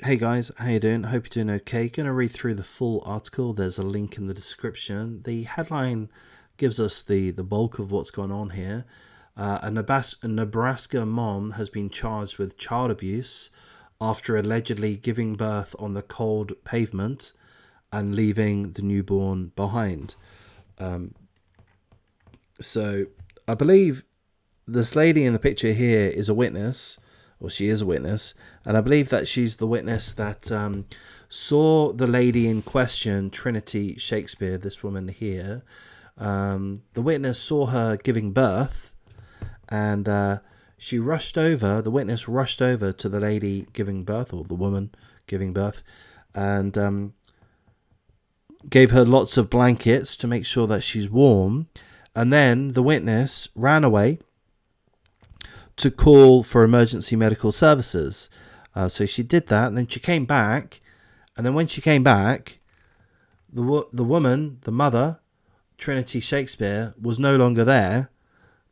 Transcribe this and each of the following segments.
Hey guys, how you doing? Hope you're doing okay. Gonna read through the full article. There's a link in the description. The headline gives us the bulk of what's going on here. A Nebraska mom has been charged with child abuse after allegedly giving birth on the cold pavement and leaving the newborn behind. So I believe this lady in the picture here is a witness, or she is a witness, and I believe that she's the witness that saw the lady in question, Trinity Shakespeare, this woman here. The witness saw her giving birth, and the witness rushed over to the lady giving birth, or the woman giving birth, and gave her lots of blankets to make sure that she's warm. And then the witness ran away to call for emergency medical services. So she did that, and then she came back. And then when she came back, the woman, the mother, Trinity Shakespeare, was no longer there,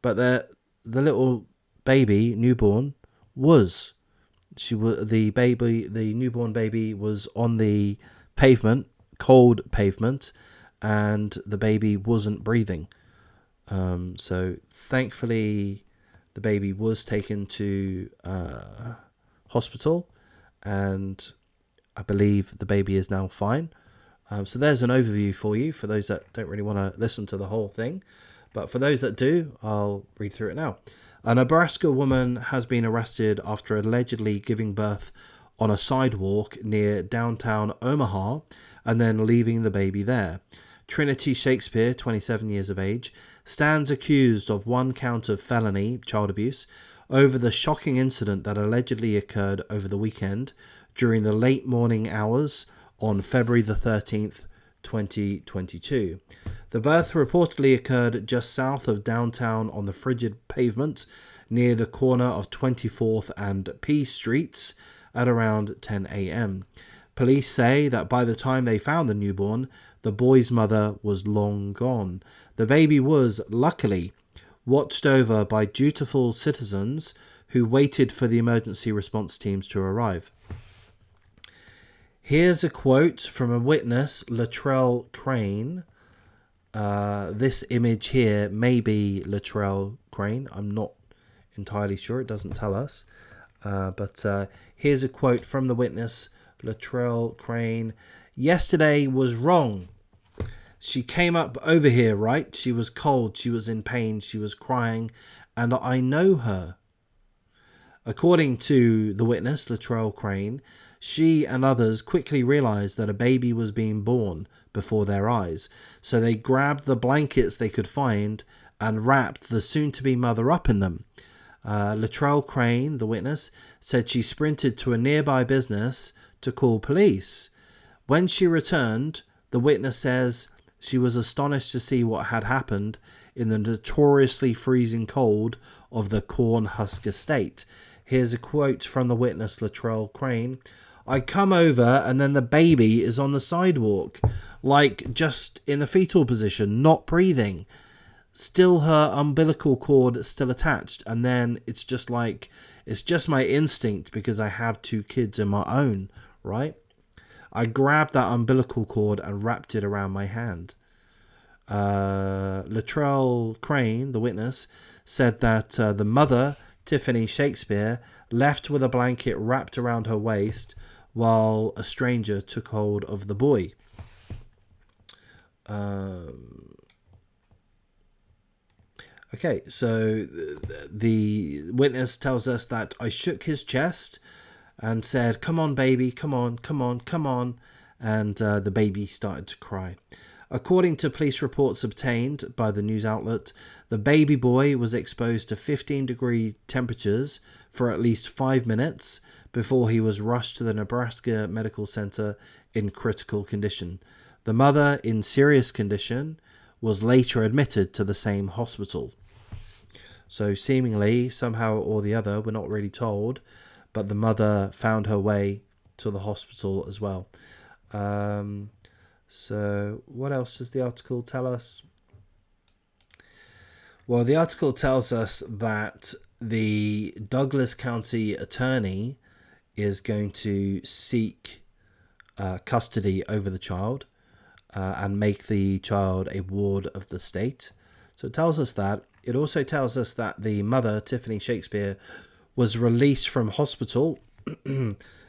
but the little baby, newborn, was. The newborn baby was on the pavement, cold pavement, and the baby wasn't breathing. So thankfully, the baby was taken to hospital, and I believe the baby is now fine. So there's an overview for you, for those that don't really want to listen to the whole thing. But for those that do, I'll read through it now. A Nebraska woman has been arrested after allegedly giving birth on a sidewalk near downtown Omaha and then leaving the baby there. Trinity Shakespeare, 27 years of age, stands accused of one count of felony child abuse over the shocking incident that allegedly occurred over the weekend during the late morning hours on February the 13th, 2022. The birth reportedly occurred just south of downtown on the frigid pavement near the corner of 24th and P Streets at around 10 a.m. Police say that by the time they found the newborn, the boy's mother was long gone. The baby was, luckily, watched over by dutiful citizens who waited for the emergency response teams to arrive. Here's a quote from a witness, Latrell Crane. This image here may be Latrell Crane. I'm not entirely sure. It doesn't tell us. But here's a quote from the witness, Latrell Crane. Yesterday was wrong. She came up over here, right? She was cold. She was in pain. She was crying. And I know her. According to the witness, Latrell Crane, she and others quickly realized that a baby was being born before their eyes. So they grabbed the blankets they could find and wrapped the soon-to-be mother up in them. Latrell Crane, the witness, said she sprinted to a nearby business to call police. When she returned, the witness says she was astonished to see what had happened in the notoriously freezing cold of the Cornhusker Estate. Here's a quote from the witness, Latrell Crane. I come over and then the baby is on the sidewalk, like just in the fetal position, not breathing. Still her umbilical cord still attached, and then it's just my instinct because I have two kids of my own, right? I grabbed that umbilical cord and wrapped it around my hand. Latrell Crane, the witness, said that the mother, Tiffany Shakespeare, left with a blanket wrapped around her waist while a stranger took hold of the boy. Okay, so the witness tells us that I shook his chest and said, come on, baby, come on, come on, come on. And the baby started to cry. According to police reports obtained by the news outlet, the baby boy was exposed to 15-degree temperatures for at least 5 minutes before he was rushed to the Nebraska Medical Center in critical condition. The mother, in serious condition, was later admitted to the same hospital. So seemingly, somehow or the other, we're not really told, but the mother found her way to the hospital as well. So what else does the article tell us? Well, the article tells us that the Douglas County attorney is going to seek custody over the child and make the child a ward of the state. So it tells us that. It also tells us that the mother, Tiffany Shakespeare, was released from hospital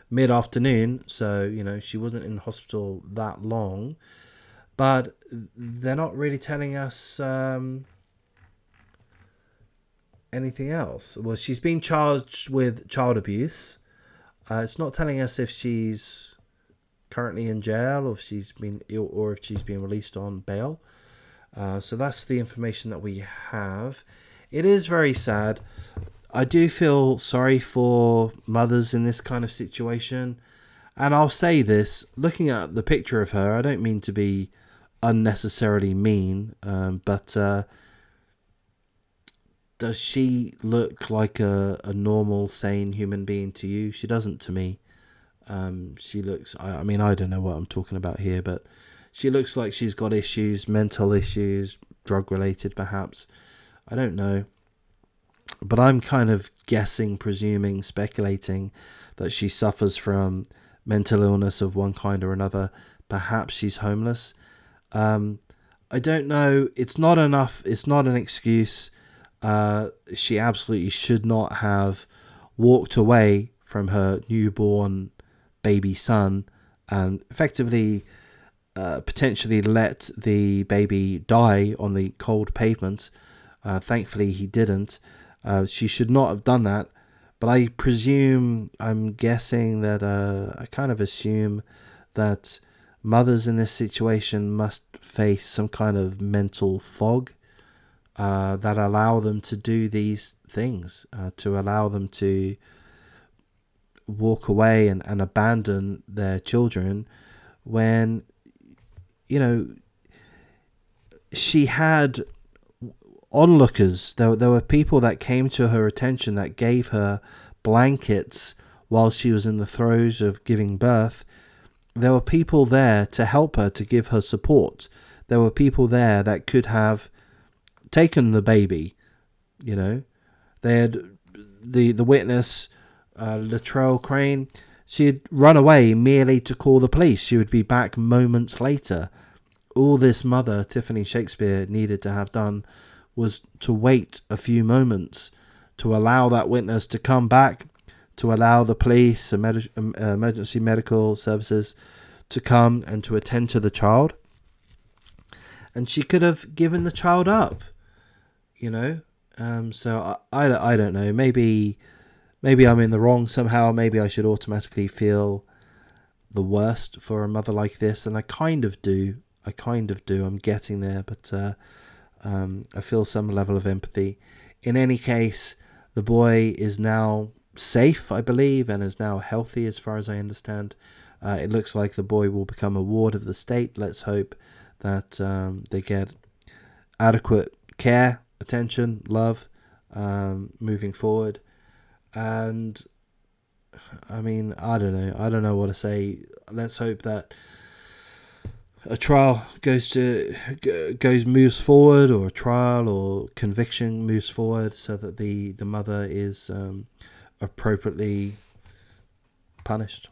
mid-afternoon. So, you know, she wasn't in hospital that long. But they're not really telling us anything else. Well, she's been charged with child abuse. It's not telling us if she's currently in jail or if she's been ill or if she's been released on bail. So that's the information that we have. It is very sad. I do feel sorry for mothers in this kind of situation. And I'll say this, looking at the picture of her, I don't mean to be unnecessarily mean, but does she look like a normal, sane human being to you? She doesn't to me. She looks, I mean, I don't know what I'm talking about here, but she looks like she's got issues, mental issues, drug-related perhaps. I don't know. But I'm kind of guessing, presuming, speculating that she suffers from mental illness of one kind or another. Perhaps she's homeless. I don't know. It's not enough. It's not an excuse. She absolutely should not have walked away from her newborn baby son and effectively potentially let the baby die on the cold pavement. Thankfully, he didn't. She should not have done that. But I'm guessing that I kind of assume that mothers in this situation must face some kind of mental fog that allow them to do these things, to allow them to walk away and abandon their children when, you know, she had onlookers. There were people that came to her attention that gave her blankets while she was in the throes of giving birth. There were people there to help her, to give her support. There were people there that could have taken the baby, you know. They had the witness, Latrell Crane. She had run away merely to call the police. She would be back moments later. All this mother, Tiffany Shakespeare, needed to have done was to wait a few moments to allow that witness to come back, to allow the police, emergency medical services to come and to attend to the child. And she could have given the child up, you know. So I don't know. Maybe I'm in the wrong somehow. Maybe I should automatically feel the worst for a mother like this, and I kind of do. I'm getting there, but I feel some level of empathy. In any case, the boy is now safe, I believe, and is now healthy as far as I understand. It looks like the boy will become a ward of the state. Let's hope that they get adequate care, attention, love moving forward. And I mean, I don't know what to say. Let's hope that a trial moves forward, or a trial or conviction moves forward, so that the mother is appropriately punished.